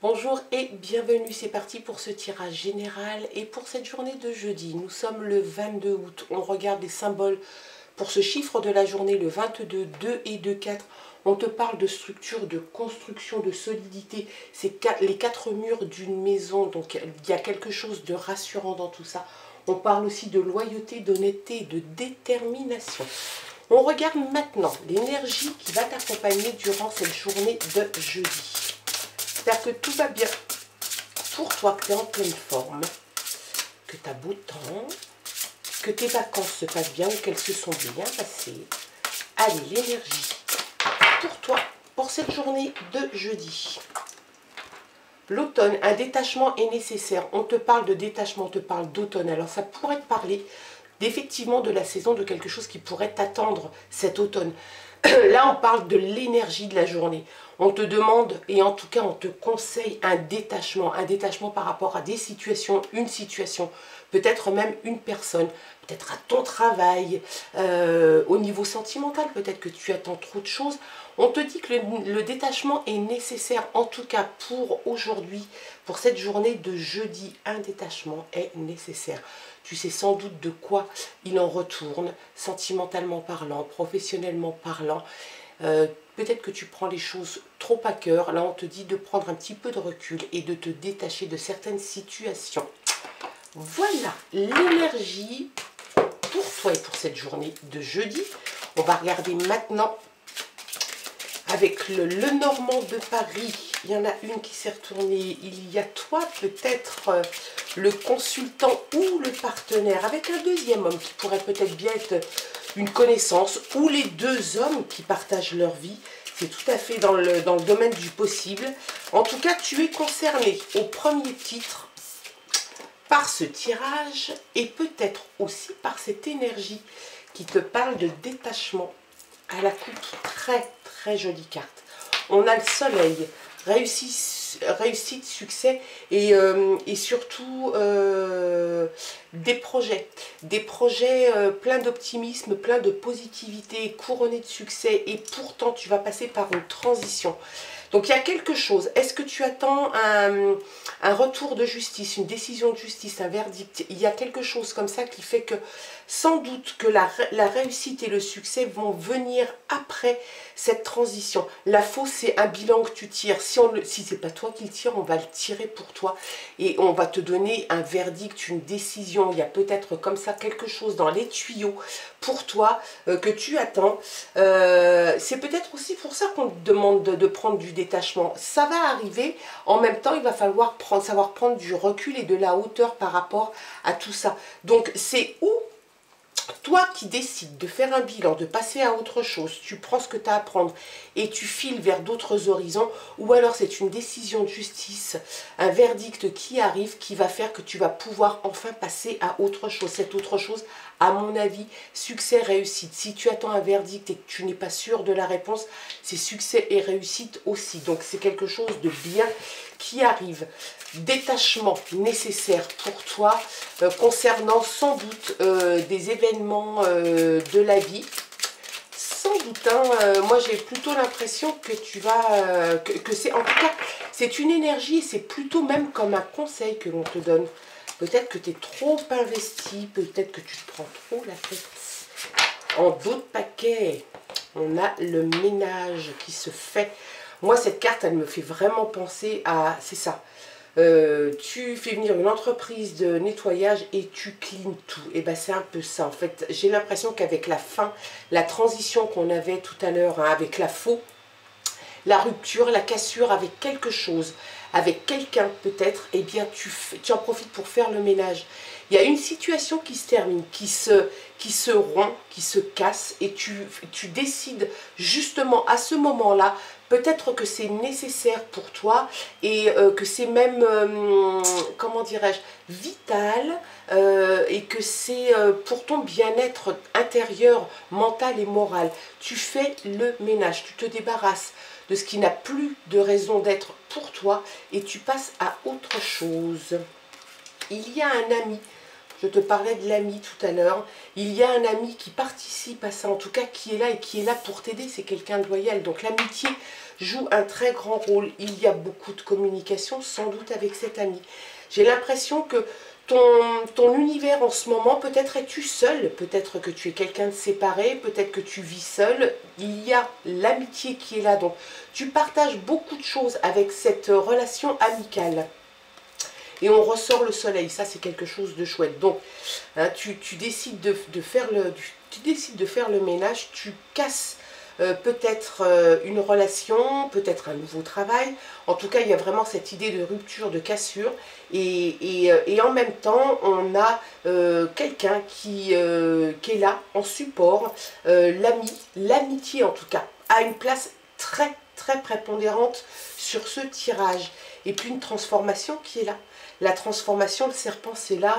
Bonjour et bienvenue, c'est parti pour ce tirage général et pour cette journée de jeudi. Nous sommes le 22 août, on regarde les symboles pour ce chiffre de la journée, le 22, 2 et 2, 4. On te parle de structure, de construction, de solidité. C'est les quatre murs d'une maison, donc il y a quelque chose de rassurant dans tout ça. On parle aussi de loyauté, d'honnêteté et de détermination. On regarde maintenant l'énergie qui va t'accompagner durant cette journée de jeudi. J'espère que tout va bien pour toi, que tu es en pleine forme, que tu as beau temps, que tes vacances se passent bien ou qu'elles se sont bien passées. Allez, l'énergie pour toi, pour cette journée de jeudi. L'automne, un détachement est nécessaire. On te parle de détachement, on te parle d'automne. Alors ça pourrait te parler effectivement de la saison, de quelque chose qui pourrait t'attendre cet automne. Là, on parle de l'énergie de la journée. On te demande, et en tout cas, on te conseille un détachement par rapport à des situations, une situation, peut-être même une personne, peut-être à ton travail, au niveau sentimental, peut-être que tu attends trop de choses. On te dit que le détachement est nécessaire, en tout cas pour aujourd'hui, pour cette journée de jeudi, un détachement est nécessaire. Tu sais sans doute de quoi il en retourne, sentimentalement parlant, professionnellement parlant. Peut-être que tu prends les choses trop à cœur. Là, on te dit de prendre un petit peu de recul et de te détacher de certaines situations. Voilà l'énergie pour toi et pour cette journée de jeudi. On va regarder maintenant avec le Lenormand de Paris. Il y en a une qui s'est retournée. Il y a toi, peut-être le consultant ou le partenaire, avec un deuxième homme qui pourrait peut-être bien être une connaissance, ou les deux hommes qui partagent leur vie. C'est tout à fait dans le domaine du possible. En tout cas, tu es concerné au premier titre par ce tirage et peut-être aussi par cette énergie qui te parle de détachement. À la coupe, très jolie carte. On a le soleil, réussite, succès et surtout des projets pleins d'optimisme, pleins de positivité, couronnés de succès, et pourtant tu vas passer par une transition. Donc il y a quelque chose. Est-ce que tu attends un retour de justice, une décision de justice, un verdict? Il y a quelque chose comme ça qui fait que sans doute que la réussite et le succès vont venir après cette transition. La fausse, c'est un bilan que tu tires. Si ce n'est pas toi qui le tire, on va le tirer pour toi et on va te donner un verdict, une décision. Il y a peut-être comme ça quelque chose dans les tuyaux pour toi que tu attends. C'est peut-être aussi pour ça qu'on te demande de prendre du détachement. Ça va arriver. En même temps, il va falloir savoir prendre du recul et de la hauteur par rapport à tout ça. Donc, c'est où toi qui décides de faire un bilan, de passer à autre chose, tu prends ce que tu as à prendre et tu files vers d'autres horizons, ou alors c'est une décision de justice, un verdict qui arrive, qui va faire que tu vas pouvoir enfin passer à autre chose. Cette autre chose, à mon avis, succès, réussite. Si tu attends un verdict et que tu n'es pas sûr de la réponse, c'est succès et réussite aussi. Donc c'est quelque chose de bien qui arrive. Détachement nécessaire pour toi concernant sans doute des événements de la vie. Sans doute, hein, moi j'ai plutôt l'impression que tu vas, que c'est, en tout cas, c'est une énergie, c'est plutôt même comme un conseil que l'on te donne. Peut-être que tu es trop investi, peut-être que tu te prends trop la tête. En d'autres paquets, on a le ménage qui se fait. Moi, cette carte, elle me fait vraiment penser à... C'est ça. Tu fais venir une entreprise de nettoyage et tu cleans tout. Et bien, c'est un peu ça. En fait, j'ai l'impression qu'avec la fin, la transition qu'on avait tout à l'heure, hein, avec la faux, la rupture, la cassure avec quelque chose, avec quelqu'un peut-être, eh bien tu en profites pour faire le ménage. Il y a une situation qui se termine, qui se rompt, qui se casse, et tu décides justement à ce moment-là, peut-être que c'est nécessaire pour toi et que c'est même, comment dirais-je, vital et que c'est pour ton bien-être intérieur, mental et moral. Tu fais le ménage, tu te débarrasses de ce qui n'a plus de raison d'être pour toi et tu passes à autre chose. Il y a un ami, Je te parlais de l'ami tout à l'heure. Il y a un ami qui participe à ça, en tout cas qui est là et qui est là pour t'aider. C'est quelqu'un de loyal. Donc l'amitié joue un très grand rôle. Il y a beaucoup de communication, sans doute avec cet ami. J'ai l'impression que ton univers en ce moment, peut-être es-tu seul, peut-être que tu es quelqu'un de séparé, peut-être que tu vis seul. Il y a l'amitié qui est là. Donc tu partages beaucoup de choses avec cette relation amicale. Et on ressort le soleil, ça c'est quelque chose de chouette. Donc, hein, tu décides de faire le ménage, tu casses peut-être une relation, peut-être un nouveau travail. En tout cas, il y a vraiment cette idée de rupture, de cassure. Et en même temps, on a quelqu'un qui est là en support. L'amitié en tout cas, a une place très très prépondérante sur ce tirage. Et puis une transformation qui est là. La transformation, le serpent, c'est là,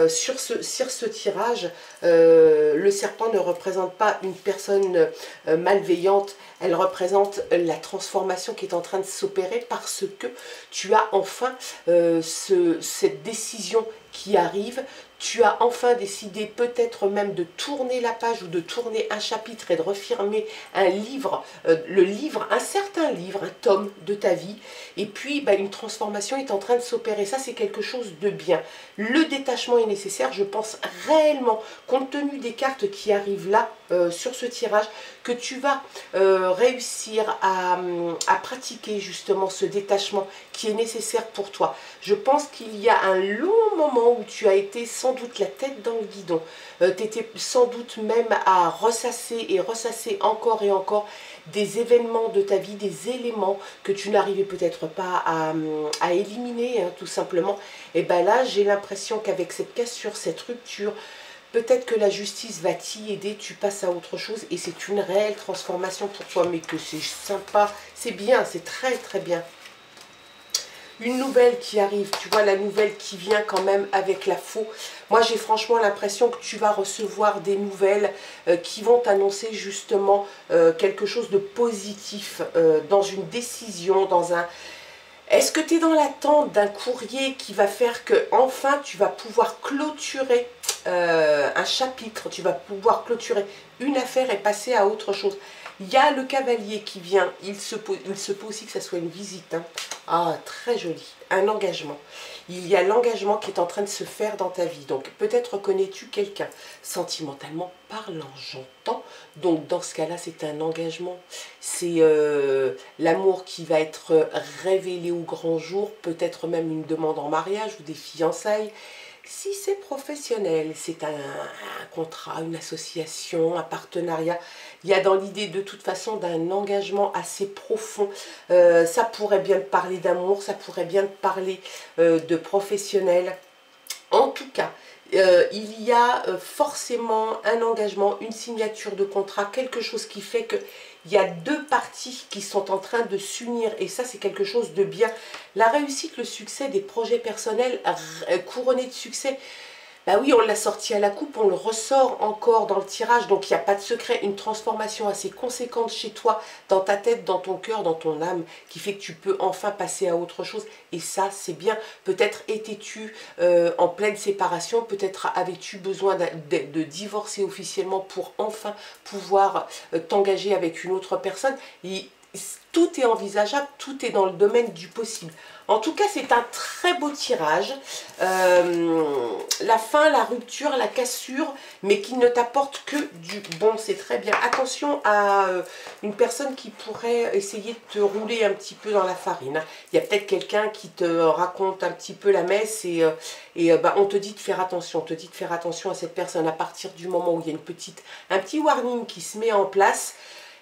sur ce tirage. Le serpent ne représente pas une personne malveillante, elle représente la transformation qui est en train de s'opérer parce que tu as enfin cette décision qui arrive. Tu as enfin décidé peut-être même de tourner la page ou de tourner un chapitre et de refermer un livre, un certain livre, un tome de ta vie. Et puis, une transformation est en train de s'opérer. Ça, c'est quelque chose de bien. Le détachement est nécessaire, je pense réellement, compte tenu des cartes qui arrivent là, sur ce tirage, que tu vas réussir à pratiquer justement ce détachement qui est nécessaire pour toi. Je pense qu'il y a un long moment où tu as été sans doute la tête dans le guidon. Tu étais sans doute même à ressasser et ressasser encore et encore des événements de ta vie, des éléments que tu n'arrivais peut-être pas à éliminer, hein, tout simplement. Et bien là, j'ai l'impression qu'avec cette cassure, cette rupture, peut-être que la justice va t'y aider, tu passes à autre chose et c'est une réelle transformation pour toi. Mais que c'est sympa, c'est bien, c'est très très bien. Une nouvelle qui arrive, tu vois la nouvelle qui vient quand même avec la faux. Moi j'ai franchement l'impression que tu vas recevoir des nouvelles qui vont t'annoncer justement quelque chose de positif dans une décision, dans un... Est-ce que tu es dans l'attente d'un courrier qui va faire que enfin tu vas pouvoir clôturer un chapitre, tu vas pouvoir clôturer une affaire et passer à autre chose? Il y a le cavalier qui vient, il se peut aussi que ça soit une visite. Hein. Ah, très joli, un engagement. Il y a l'engagement qui est en train de se faire dans ta vie. Donc peut-être connais-tu quelqu'un, sentimentalement parlant, j'entends. Donc dans ce cas-là, c'est un engagement. C'est l'amour qui va être révélé au grand jour, peut-être même une demande en mariage ou des fiançailles. Si c'est professionnel, c'est un contrat, une association, un partenariat. Il y a dans l'idée de toute façon d'un engagement assez profond. Ça pourrait bien te parler d'amour, ça pourrait bien te parler de professionnel. En tout cas, il y a forcément un engagement, une signature de contrat, quelque chose qui fait que il y a deux parties qui sont en train de s'unir et ça c'est quelque chose de bien. La réussite, le succès des projets personnels couronnés de succès, bah oui, on l'a sorti à la coupe, on le ressort encore dans le tirage, donc il n'y a pas de secret, une transformation assez conséquente chez toi, dans ta tête, dans ton cœur, dans ton âme, qui fait que tu peux enfin passer à autre chose, et ça c'est bien. Peut-être étais-tu en pleine séparation, peut-être avais-tu besoin de divorcer officiellement pour enfin pouvoir t'engager avec une autre personne, et tout est envisageable, tout est dans le domaine du possible. En tout cas, c'est un très beau tirage. La fin, la rupture, la cassure, mais qui ne t'apporte que du bon, c'est très bien. Attention à une personne qui pourrait essayer de te rouler un petit peu dans la farine. Il y a peut-être quelqu'un qui te raconte un petit peu la messe et on te dit de faire attention. On te dit de faire attention à cette personne à partir du moment où il y a un petit warning qui se met en place.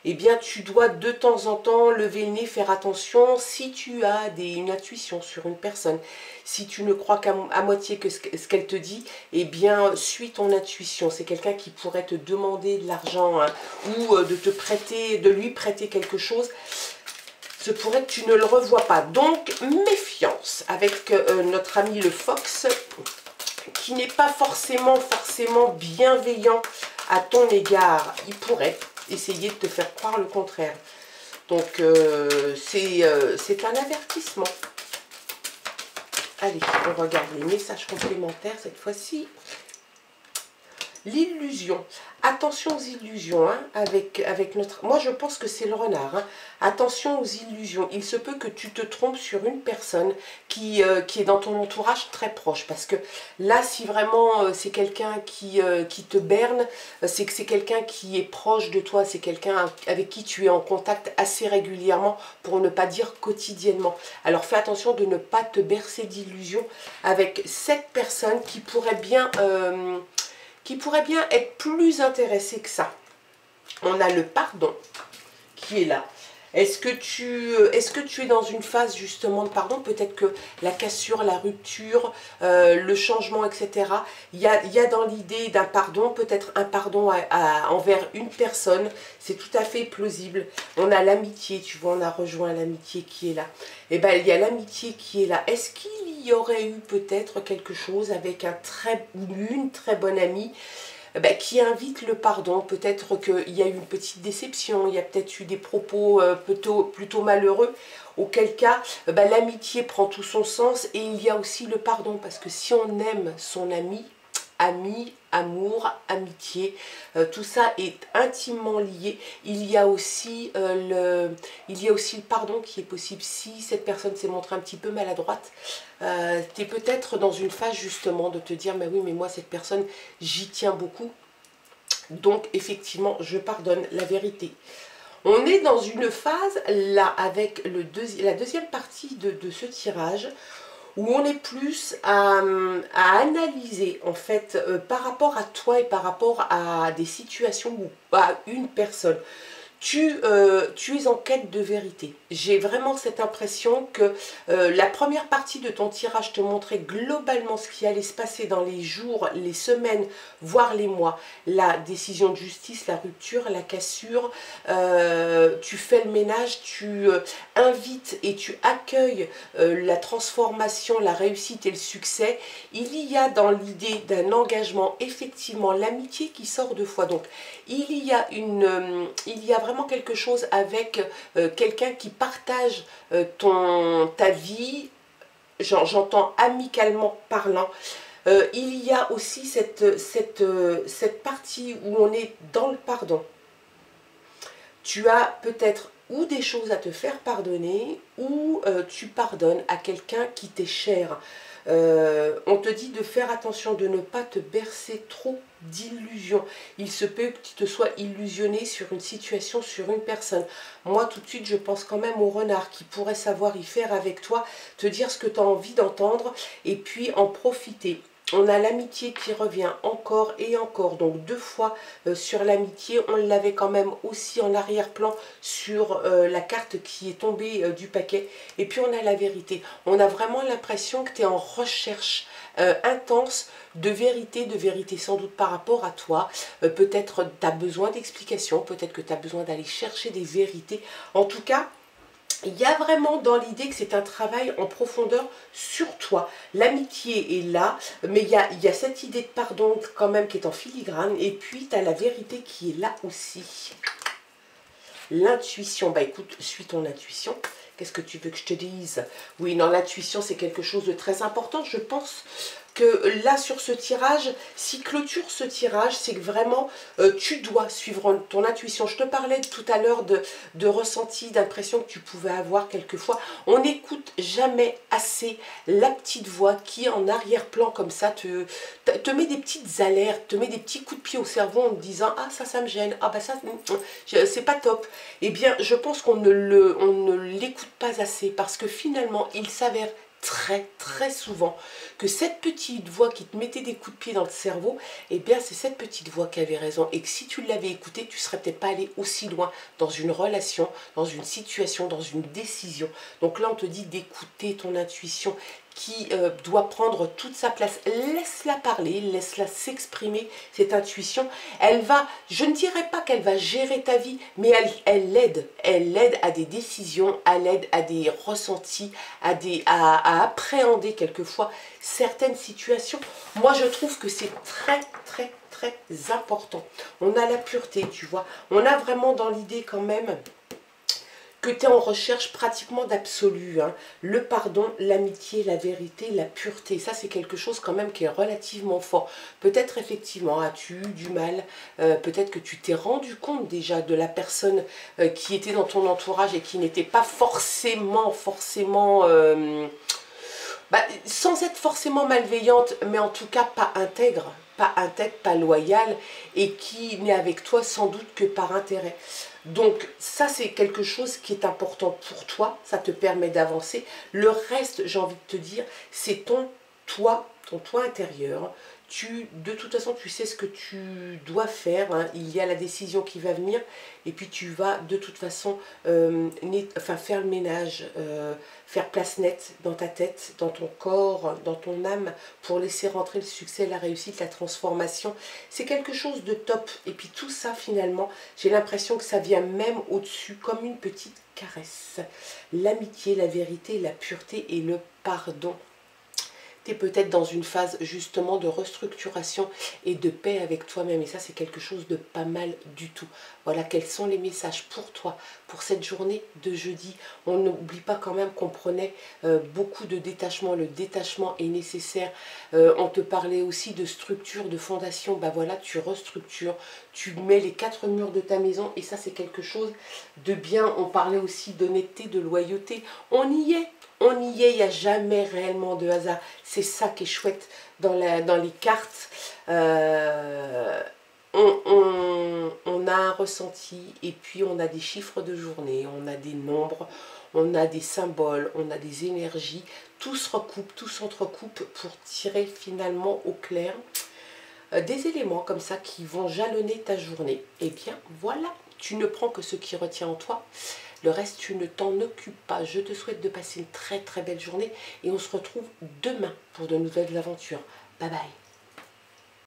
Eh bien, tu dois de temps en temps lever le nez, faire attention. Si tu as une intuition sur une personne, si tu ne crois qu'à moitié que ce qu'elle te dit, eh bien, suis ton intuition. C'est quelqu'un qui pourrait te demander de l'argent hein, ou de lui prêter quelque chose. Ce pourrait que tu ne le revois pas. Donc, méfiance avec notre ami le Fox, qui n'est pas forcément bienveillant à ton égard. Il pourrait essayer de te faire croire le contraire. Donc, c'est un avertissement. Allez, on regarde les messages complémentaires cette fois-ci. L'illusion. Attention aux illusions, hein, avec notre... Moi, je pense que c'est le renard. Hein. Attention aux illusions. Il se peut que tu te trompes sur une personne qui est dans ton entourage très proche. Parce que là, si vraiment c'est quelqu'un qui te berne, c'est que c'est quelqu'un qui est proche de toi. C'est quelqu'un avec qui tu es en contact assez régulièrement, pour ne pas dire quotidiennement. Alors, fais attention de ne pas te bercer d'illusions avec cette personne qui pourrait bien être plus intéressé que ça. On a le pardon qui est là. Est-ce que tu es dans une phase justement de pardon? Peut-être que la cassure, la rupture, le changement, etc. Il y a dans l'idée d'un pardon, peut-être un pardon envers une personne. C'est tout à fait plausible. On a l'amitié, tu vois, on a rejoint l'amitié qui est là. Et bien, il y a l'amitié qui est là. Est-ce qu'il y aurait eu peut-être quelque chose avec une très bonne amie qui invite le pardon? Peut-être qu'il y a eu une petite déception, il y a peut-être eu des propos plutôt malheureux, auquel cas l'amitié prend tout son sens, et il y a aussi le pardon, parce que si on aime son ami, amour, amitié, tout ça est intimement lié. Il y a aussi le pardon qui est possible si cette personne s'est montrée un petit peu maladroite. Tu es peut-être dans une phase justement de te dire, mais oui, mais moi cette personne, j'y tiens beaucoup. Donc effectivement, je pardonne, la vérité. On est dans une phase là avec la deuxième partie de ce tirage, où on est plus à analyser en fait par rapport à toi et par rapport à des situations ou à une personne. Tu es en quête de vérité. J'ai vraiment cette impression que la première partie de ton tirage te montrait globalement ce qui allait se passer dans les jours, les semaines, voire les mois. La décision de justice, la rupture, la cassure, tu fais le ménage, tu invites et tu accueilles la transformation, la réussite et le succès. Il y a dans l'idée d'un engagement effectivement l'amitié qui sort deux fois. Donc il y a vraiment quelque chose avec quelqu'un qui partage ta vie, j'entends amicalement parlant. Il y a aussi cette partie où on est dans le pardon. Tu as peut-être ou des choses à te faire pardonner, ou tu pardonnes à quelqu'un qui t'est cher. On te dit de faire attention, de ne pas te bercer trop d'illusions. Il se peut que tu te sois illusionné sur une situation, sur une personne. Moi, tout de suite, je pense quand même au renard qui pourrait savoir y faire avec toi, te dire ce que tu as envie d'entendre et puis en profiter. On a l'amitié qui revient encore et encore, donc deux fois sur l'amitié. On l'avait quand même aussi en arrière-plan sur la carte qui est tombée du paquet. Et puis on a la vérité. On a vraiment l'impression que tu es en recherche intense de vérité sans doute par rapport à toi. Peut-être tu as besoin d'explications, peut-être que tu as besoin d'aller chercher des vérités. En tout cas, il y a vraiment dans l'idée que c'est un travail en profondeur sur toi. L'amitié est là, mais il y a cette idée de pardon quand même qui est en filigrane. Et puis, tu as la vérité qui est là aussi. L'intuition, bah écoute, suis ton intuition. Qu'est-ce que tu veux que je te dise? Oui, non, l'intuition, c'est quelque chose de très important. Je pense que là, sur ce tirage, si clôture ce tirage, c'est que vraiment, tu dois suivre ton intuition. Je te parlais tout à l'heure de ressenti, d'impression que tu pouvais avoir quelquefois. On n'écoute jamais assez la petite voix qui, en arrière-plan, comme ça, te met des petites alertes, te met des petits coups de pied au cerveau en te disant « Ah, ça me gêne. Ah, bah ça, c'est pas top. » Eh bien, je pense qu'on ne l'écoute pas assez parce que finalement, il s'avère très souvent que cette petite voix qui te mettait des coups de pied dans le cerveau, eh bien c'est cette petite voix qui avait raison, et que si tu l'avais écoutée, tu serais peut-être pas allé aussi loin dans une relation, dans une situation, dans une décision. Donc là on te dit d'écouter ton intuition qui doit prendre toute sa place. Laisse-la parler, laisse-la s'exprimer, cette intuition. Elle va, je ne dirais pas qu'elle va gérer ta vie, mais elle l'aide. Elle l'aide à des décisions, elle aide à des ressentis, à appréhender quelquefois certaines situations. Moi, je trouve que c'est très important. On a la pureté, tu vois. On a vraiment dans l'idée quand même que tu es en recherche pratiquement d'absolu, hein. Le pardon, l'amitié, la vérité, la pureté, ça c'est quelque chose quand même qui est relativement fort. Peut-être effectivement as-tu eu du mal, peut-être que tu t'es rendu compte déjà de la personne qui était dans ton entourage et qui n'était pas forcément, sans être forcément malveillante, mais en tout cas pas intègre, pas loyale, et qui n'est avec toi sans doute que par intérêt. Donc ça c'est quelque chose qui est important pour toi, ça te permet d'avancer. Le reste, j'ai envie de te dire, c'est ton toi intérieur. De toute façon, tu sais ce que tu dois faire, hein. Il y a la décision qui va venir et puis tu vas de toute façon faire le ménage, faire place nette dans ta tête, dans ton corps, dans ton âme pour laisser rentrer le succès, la réussite, la transformation. C'est quelque chose de top. Et puis tout ça finalement, j'ai l'impression que ça vient même au-dessus comme une petite caresse. L'amitié, la vérité, la pureté et le pardon. Tu es peut-être dans une phase justement de restructuration et de paix avec toi-même. Et ça, c'est quelque chose de pas mal du tout. Voilà, quels sont les messages pour toi, pour cette journée de jeudi. On n'oublie pas quand même qu'on prenait beaucoup de détachement. Le détachement est nécessaire. On te parlait aussi de structure, de fondation. Bah voilà, tu restructures. Tu mets les 4 murs de ta maison. Et ça, c'est quelque chose de bien. On parlait aussi d'honnêteté, de loyauté. On y est. On y est, il n'y a jamais réellement de hasard. C'est ça qui est chouette dans les cartes. On a un ressenti et puis on a des chiffres de journée, on a des nombres, on a des symboles, on a des énergies. Tout se recoupe, tout s'entrecoupe pour tirer finalement au clair des éléments comme ça qui vont jalonner ta journée. Et bien voilà, tu ne prends que ce qui retient en toi. Le reste, tu ne t'en occupes pas. Je te souhaite de passer une très très belle journée et on se retrouve demain pour de nouvelles aventures. Bye bye.